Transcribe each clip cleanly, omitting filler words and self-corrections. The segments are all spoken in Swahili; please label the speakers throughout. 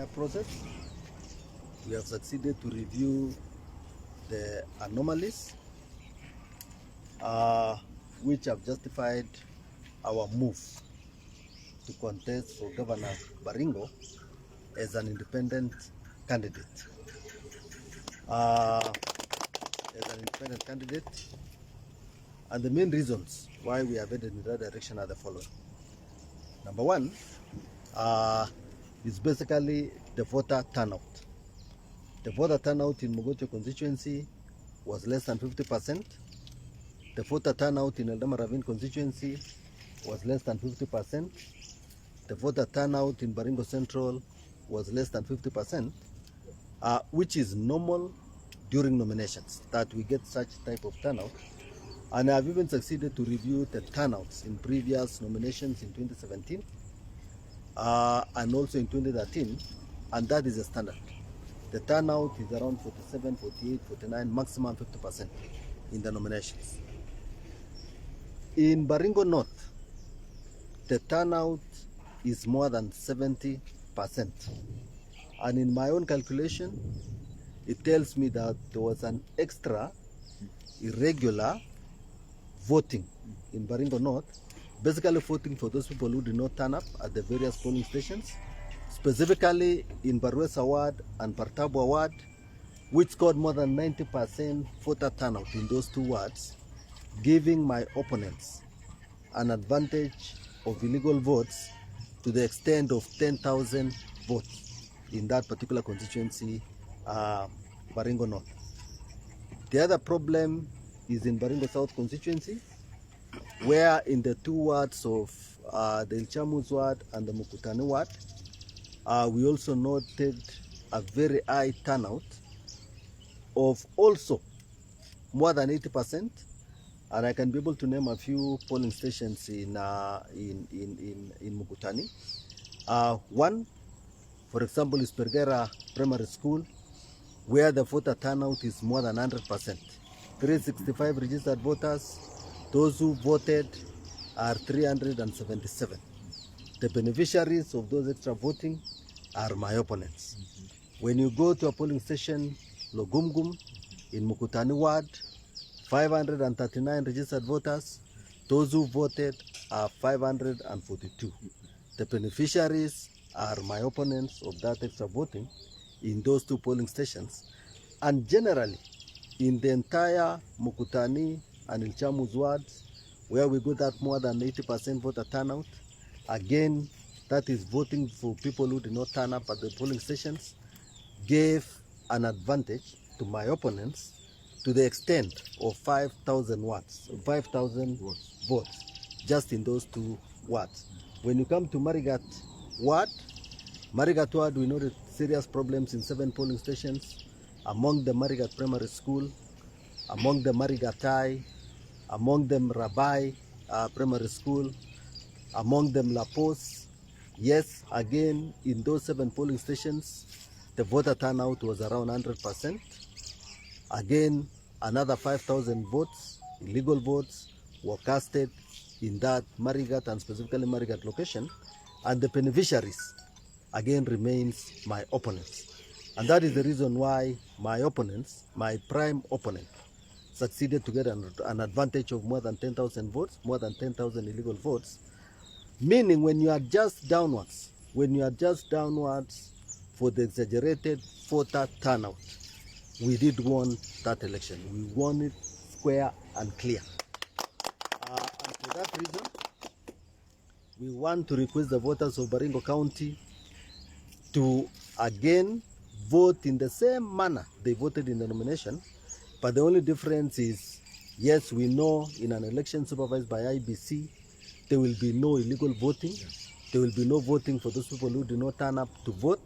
Speaker 1: Process, we have succeeded to review the anomalies which have justified our move to contest for Governor Baringo as an independent candidate. And the main reasons why we have headed in that direction are the following. Number one is basically the voter turnout. The voter turnout in Mogotio constituency was less than 50%. The voter turnout in Eldama Ravine constituency was less than 50%. The voter turnout in Baringo Central was less than 50%, which is normal during nominations, that we get such type of turnout. And I've even succeeded to review the turnouts in previous nominations in 2017 and also in 2013, and that is a standard. The turnout is around 47, 48, 49, maximum 50% in the nominations. In Baringo North, the turnout is more than 70%. And in my own calculation, it tells me that there was an extra irregular voting in Baringo North, basically voting for those people who did not turn up at the various polling stations, specifically in Barwesa Ward and Partabwa Ward, which scored more than 90% voter turnout in those two wards, giving my opponents an advantage of illegal votes to the extent of 10,000 votes in that particular constituency, Baringo North. The other problem is in Baringo South constituency, where in the two wards of the Ilchamus ward and the Mukutani ward, we also noted a very high turnout of also more than 80%, and I can be able to name a few polling stations in Mukutani. One, for example, is Pergera Primary School, where the voter turnout is more than 100%. 365 registered voters. Those who voted are 377. The beneficiaries of those extra voting are my opponents. When you go to a polling station, Logumgum, in Mukutani Ward, 539 registered voters. Those who voted are 542. The beneficiaries are my opponents of that extra voting in those two polling stations. And generally, in the entire Mukutani and Ilchamus wards, where we got that more than 80% voter turnout, again, that is voting for people who did not turn up at the polling stations, gave an advantage to my opponents to the extent of 5,000 votes just in those two wards. When you come to Marigat ward, we noted serious problems in 7 polling stations, among the Marigat Primary School, among the Marigat High, among them Rabai Primary School, among them La Pos. Yes, again, in those 7 polling stations, the voter turnout was around 100%. Again, another 5,000 votes, illegal votes, were casted in that Marigat and specifically Marigat location, and the beneficiaries, again, remains my opponents. And that is the reason why my opponents, my prime opponent, succeeded to get an advantage of more than 10,000 votes, more than 10,000 illegal votes, meaning when you adjust downwards, for the exaggerated voter turnout, we did won that election. We won it square and clear. And for that reason, we want to request the voters of Baringo County to again vote in the same manner they voted in the nomination. But the only difference is, yes, we know in an election supervised by IBC, there will be no illegal voting. There will be no voting for those people who do not turn up to vote.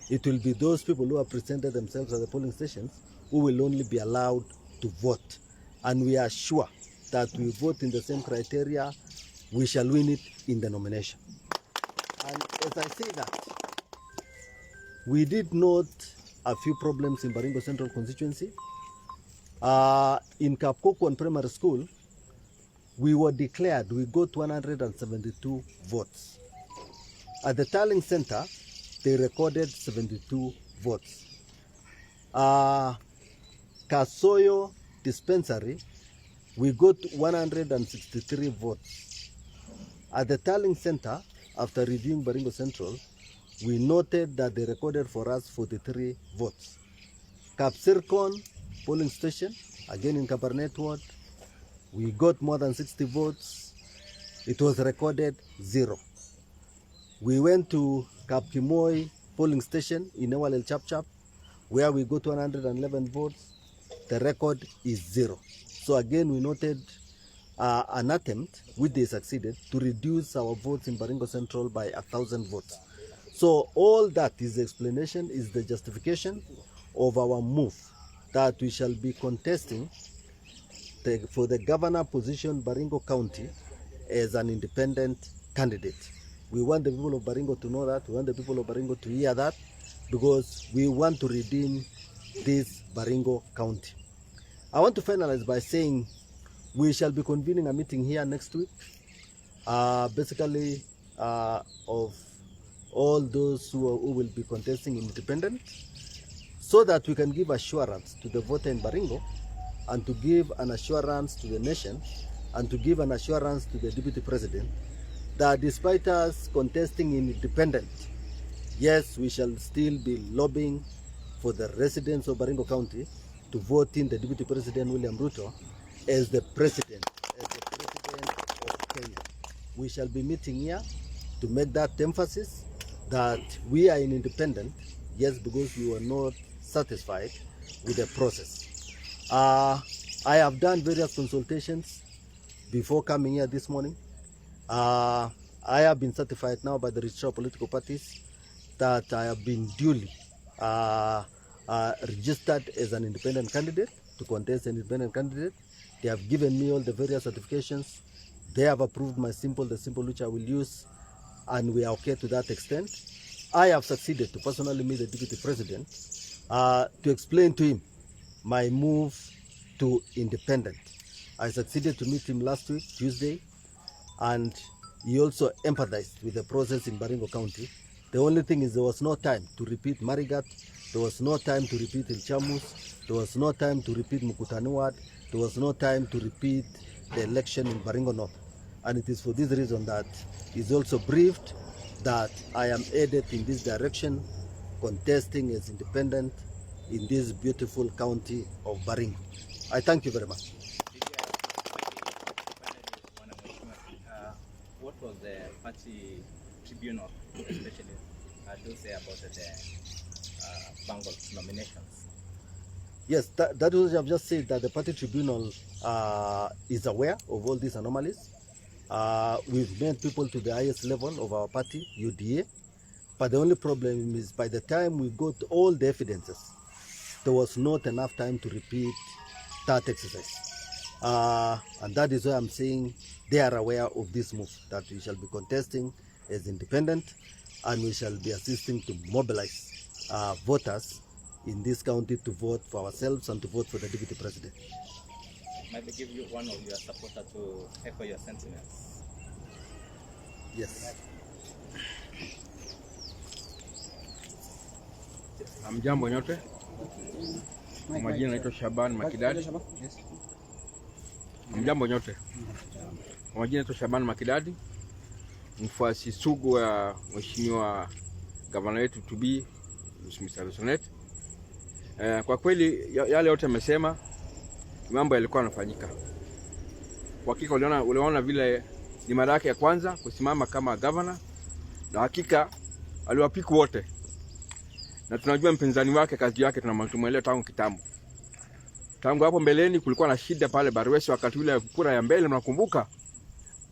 Speaker 1: It will be those people who have presented themselves at the polling stations who will only be allowed to vote. And we are sure that we vote in the same criteria, we shall win it in the nomination. And as I say that, we did note a few problems in Baringo Central constituency. In Kapkokwan Primary School, we were declared, we got 172 votes. At the tallying center, they recorded 72 votes. Kasoyo dispensary, we got 163 votes. At the tallying center, after reviewing Baringo Central, we noted that they recorded for us 43 votes. Kapsirkon polling station, again in Kabarnet Ward, we got more than 60 votes. It was recorded 0. We went to Kapkimoi polling station in Ewalel Chapchap, where we got 111 votes. The record is 0. So again, we noted an attempt, which they succeeded, to reduce our votes in Baringo Central by 1,000 votes. So all that is the explanation, is the justification of our move that we shall be contesting for the governor position Baringo County as an independent candidate. We want the people of Baringo to know that. We want the people of Baringo to hear that, because we want to redeem this Baringo County. I want to finalize by saying we shall be convening a meeting here next week, basically of all those who will be contesting independent, so that we can give assurance to the voter in Baringo, and to give an assurance to the nation, and to give an assurance to the Deputy President that despite us contesting in independent, yes, we shall still be lobbying for the residents of Baringo County to vote in the Deputy President William Ruto as the president of Kenya. We shall be meeting here to make that emphasis that we are in independent, yes, because we were not satisfied with the process. I have done various consultations before coming here this morning. I have been certified now by the registrar of political parties that I have been duly registered as an independent candidate to contest an independent candidate. They have given me all the various certifications. They have approved the symbol which I will use, and we are okay to that extent. I have succeeded to personally meet the Deputy President to explain to him my move to independent. I succeeded to meet him last week, Tuesday, and he also empathized with the process in Baringo County. The only thing is there was no time to repeat Marigat, there was no time to repeat El Chamus, there was no time to repeat Mukutani Ward, there was no time to repeat the election in Baringo North. And it is for this reason that he's also briefed that I am headed in this direction, contesting as independent in this beautiful county of Baringo. I thank you very much.
Speaker 2: What was the party tribunal, especially to say about the Bangol's nominations?
Speaker 1: Yes, that was what I've just said, that the party tribunal is aware of all these anomalies. We've met people to the highest level of our party, UDA, but the only problem is by the time we got all the evidences, there was not enough time to repeat that exercise. And that is why I'm saying they are aware of this move, that we shall be contesting as independent, and we shall be assisting to mobilize voters in this county to vote for ourselves and to vote for the Deputy President.
Speaker 2: Maybe give you one of your supporters to echo your sentiments.
Speaker 1: Yes.
Speaker 3: Hamjambo nyote. Kwa majina naitwa Shaban Makidadi. Hamjambo nyote. Kwa majina naitwa Shaban Makidadi. Mfuasi sugu wa Mheshimiwa Gavana wetu to be Mr. Lessonet. Kwa kweli yale yote amesema mambo yalikuwa yanafanyika. Kwa hakika uliona vile ni mara yake ya kwanza kusimama kama governor, na hakika aliwapiku wote. Na tunajua mpinzani wake kazi yake tunamwelewa tangu kitambo. Tangu hapo mbeleni kulikuwa na shida pale Barwesa wakati ule kura ya mbele, mnakumbuka?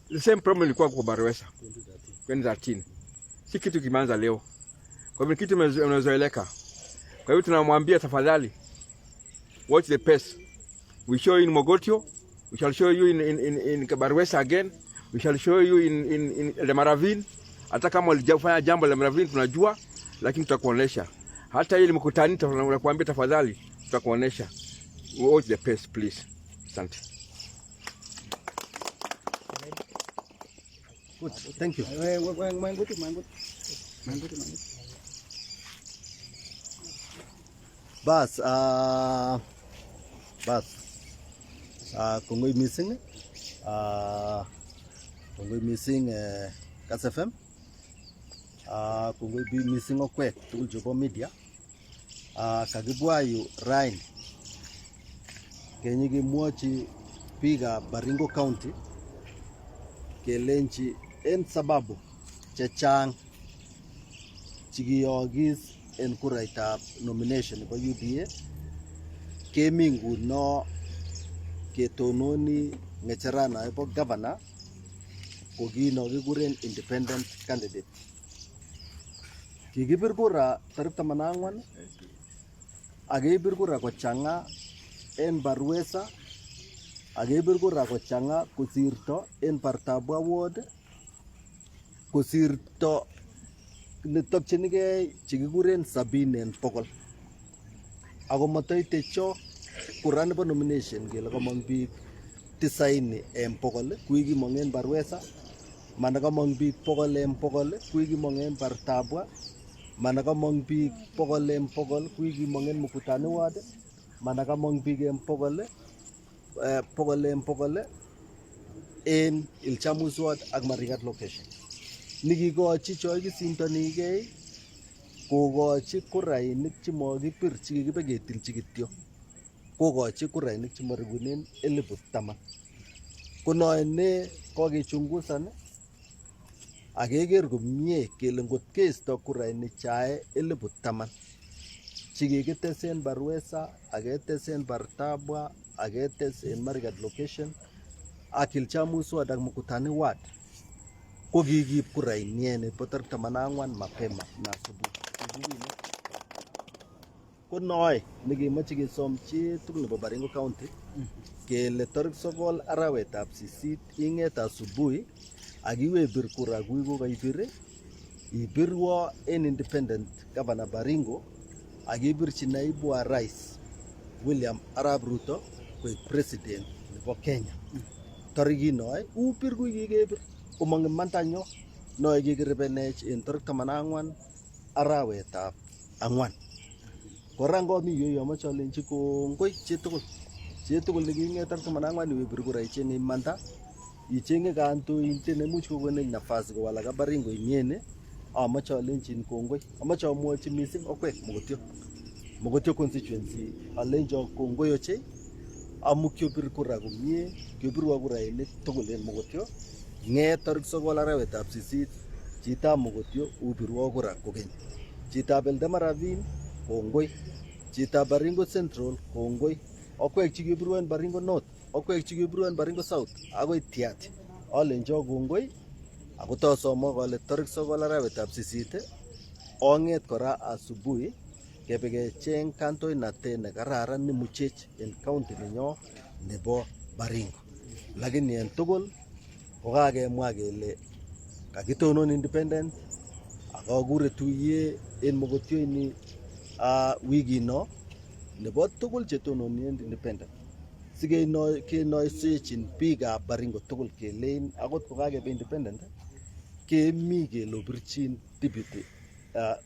Speaker 3: The same problem ilikuwa kwa Barwesa 2013. Si kitu kimeanza leo. Kwa hivyo kitu unazoeleka. Kwa hivyo tunamwambia tafadhali, watch the pace. We show you in Mogotio, we shall show you in Barwesa again, we shall show you in the Maravin. Hata kama walijafanya jambo la Maravin tunajua, lakini tutakuonesha. Hata ile mkutani tunakuambia tafadhali, tutakuonesha. Watch the pace please. Asante.
Speaker 1: Good. Thank you. Bas kongoi missing Kass FM, kongoi missing okwek tugul chebo media. Kakibwa yu rain kenyi kimwochi biikab Baringo County kelenji en sababu chechang chikiyokis en kuraitab nomination nebo UDA kemi nguno ketononi ng'echerana nebo governor ko kino kikuren independent candidate. Kikibir kura tarik 14 ak keibir kura kochang'a en Barwesa ak keibir kura kochang'a kosirto en Bartabwa ward kosirto netokchinigei chekikuren 70 en bokol. Ako matoite cho kura nebo nomination kele komong biik 90 en bokol kui kimong en Barwesa, mana komong biik 100 en bokol kui kimong en Bartabwa, mana komong biik 100 en bokol kui kimong en Mukutani ward, mana komong biik en bokol en Ilchamus ward ak Marigat location. Nikikochi cho kisintonigei kokochi kurainik chemokibir chekikibeketilchi kityo, kokochi kurainik chemorekunen 10,000. Konoe ne kokechungusan ak keker komie kele ngot keisto kurainik chae 10,000 chekikites en Barwesa ak ketes en Bartabwa ak ketes en Marigat location ak Ilchamus ward ak Mukutani ward ko kikiib kurainie nebo 14 mapema na asubuhi. Ko noe nekemoche kesom chi tugul nebo Baringo County kele tarik 9 arawetab 8 ing'et asubuhi ak iwe bir kura kui kokaibir, ibirwo en independent governor Baringo ak ibirchi naibu wa rais William Arap Ruto koik president nebo Kenya. Tarikit noe ubir kui kikebir komong imandanyo noe kikiribenech en tarik 14 arawetab 4. Kora ngomi yoyo amoche alenchi kongoi chitugul neking'et tarik 14 iwe bir kura icheng'e imanda, icheng'e kandoindet nemuch kokonech nafasi kowalak Baringo inyene. Amoche alenchi kongoi, amoche amwochi missing okwek Mogotio constituency alenchi kongoi ochei amu kiobir kura komie, kiobirwo kurainik tugul en Mogotio. Ng'et tarik 9 arawetab 8 chitab Mogotio ubirwo kura kokeny. Chitab Eldama Ravine kongoi, chitab Baringo Central kongoi, okwek chikibirwo en Baringo North, okwek chikibirwo en Baringo South akoi Tiaty alencho kongoi. Ako tosomo kole tarik 9 arawetab 8 ong'et kora asubuhi kebe kecheng kandoinatet nekararan nemuchech en county nenyo nebo Baringo. Lakini en tugul kokakemwa kele kakitonon independent ak akure tuye en Mogotio ini wikino nebo tugul chetononi en independent sikenoisechin biikab Baringo tugul kelein akot kokakebe independent kemi kelobirchin deputy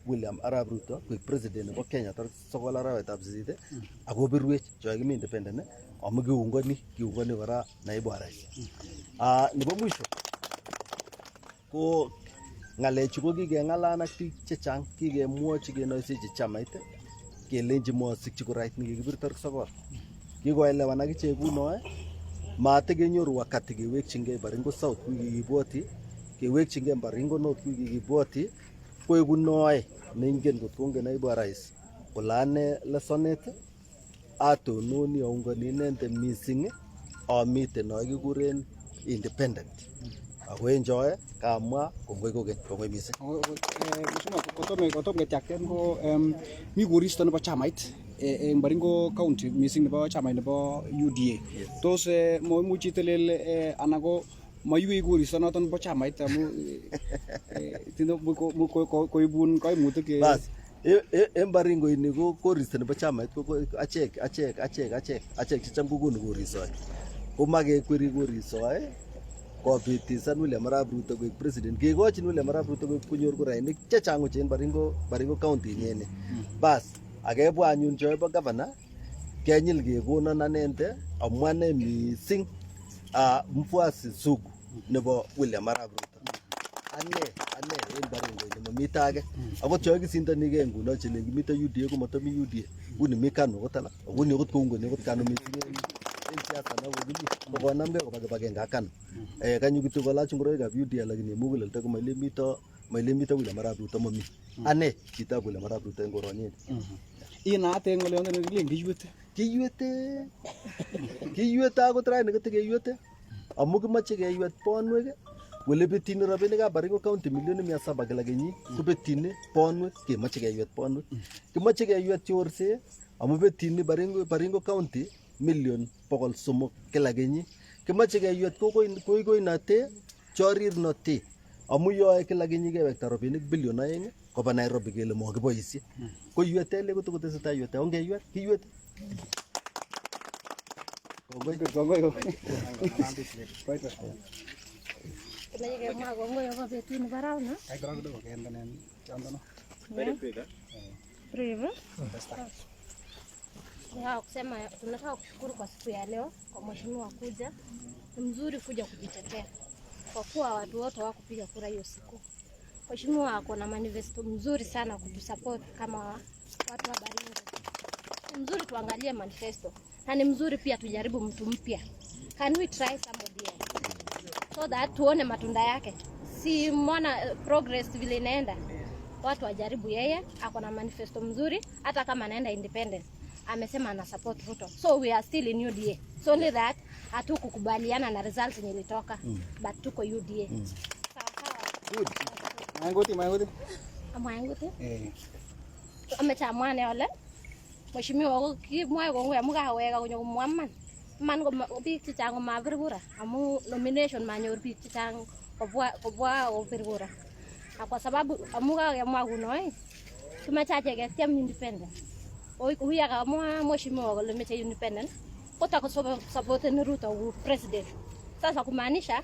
Speaker 1: William Arap Ruto koik president nebo Kenya tarik 9 arawetab 8 akobirwech cho kimi independent amu kiungoni kora naibu wa rais. Nebo mwisho ko ng'alechu ko kikeng'alan ak biik chechang, kikemwochi kenoisechi chamait kelenji mosikchi kurait nekikibir tarik 9. Kikoelewan ak ichek kunoe matekenyoru wakati kewekchingei Baringo South kui kikibwoti, kewekchingei Baringo North kui kikibwoti, koeku noe neingen kot kongen naibu wa rais kole ane Lessonet atononi aungoni inendet missing amite noe kikuren independent. Ako en choe kamwa kongoi missing.
Speaker 4: Kotom ketiakten ko mi koristo nebo chamait en Baringo County missing nebo chamait nebo UDA. Tos moimuchi itelel anan ko maiwei koristo noton nebo chamait amu koibun kaimutik.
Speaker 1: Bas en Baringo ini ko koristo nebo chamait ko achek checham kokonu koristo. Komakekweri koristo kopitisan William Arap Ruto koik president. Kekochin William Arap Ruto konyor kurainik chechang ochei en Baringo County nyene. Bas akebwa anyun chobo governor kenyil kekonon anende amwane mising mfuasi sugu nebo William Arap Ruto. Ane en Baringo ile mamita age. Akot cho kisindanige nguno chile kimito UDA ko matami UDA. Uni mikano kotala. Uni okot ko ngone okot kano mising en siasa na wogili. Ko namge ko bagenge akano. Kanyu kitu ko lach ngoroikab UDA lakini mugulelto ko mailemito William Arap Ruto mami. Ane chitap William Arap Ruto en koroni.
Speaker 4: Inaate ngolyondo ne
Speaker 1: kiyuete akot raini ketekeyuete amu kimache keyuet bonwek wele betini rabinikab Baringo County milioni 700 kila kenyit ko betini bonwek kemache keyuet bonwek kimache keyuet chorse amu betini Baringo County milion 300 kila kenyit kimache keyuet koikoinate chorirnote amu yoe kila kenyit kewekta rabinik bilion 2 koba Nairobi kele mokiboisie ko yuete le kotesetai yuete ongeyuet kiyuet
Speaker 4: Kongoi.
Speaker 5: Kusema tunataka kushukuru kwa siku ya leo kwa mheshimiwa kuja. Ni mzuri kuja kujitetea kwa kuwa watu wote hawakupiga kura hiyo siku. Mheshimiwa ako na manifesto mzuri sana kutusupport kama watu wa Baringo. Ni mzuri tuangalie manifesto. Na ni mzuri pia tujaribu mtu mpya. Can we try somebody else? So that tuone matunda yake. Si mwana progress vile inaenda. Watu wajaribu yeye, ako na manifesto mzuri hata kama anaenda independent. Amesema ana support Ruto. So we are still in UDA. So only that hatukukubaliana na results yenye ilitoka but tuko UDA. Sawa sawa.
Speaker 4: Good.
Speaker 5: Mayanguti? Amechamwane ole. Mheshimiwa ko kimwae kongoi amu kaweka konyo komwaman. Man ko biik chechang komabir kura amu nomination manyor biik chechang kobwa obir kura. Kwa sababu amu kakemwa kuno tumechache ketiem independent. Huyu akamwa mheshimiwa kole meche independent. Kota support ni Ruto ku president. Sasa kumaanisha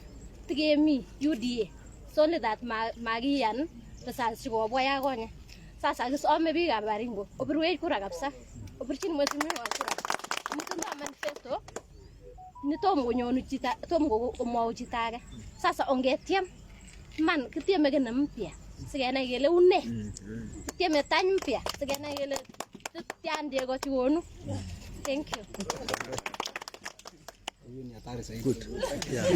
Speaker 5: tikemi UDA. So only that magian pesa sikobwa yakonye. Sasa kisome biikab Baringo obirwech kura kabisa. Obirchin mheshimiwa kura. Mtunda manifesto ni tom komwau chito age. Sasa ongetiem man kitieme kene mpya sikenai kele une. Kitieme tany mpya sikenai kele tian Diego chikonu. Thank you.
Speaker 1: Good. Yeah.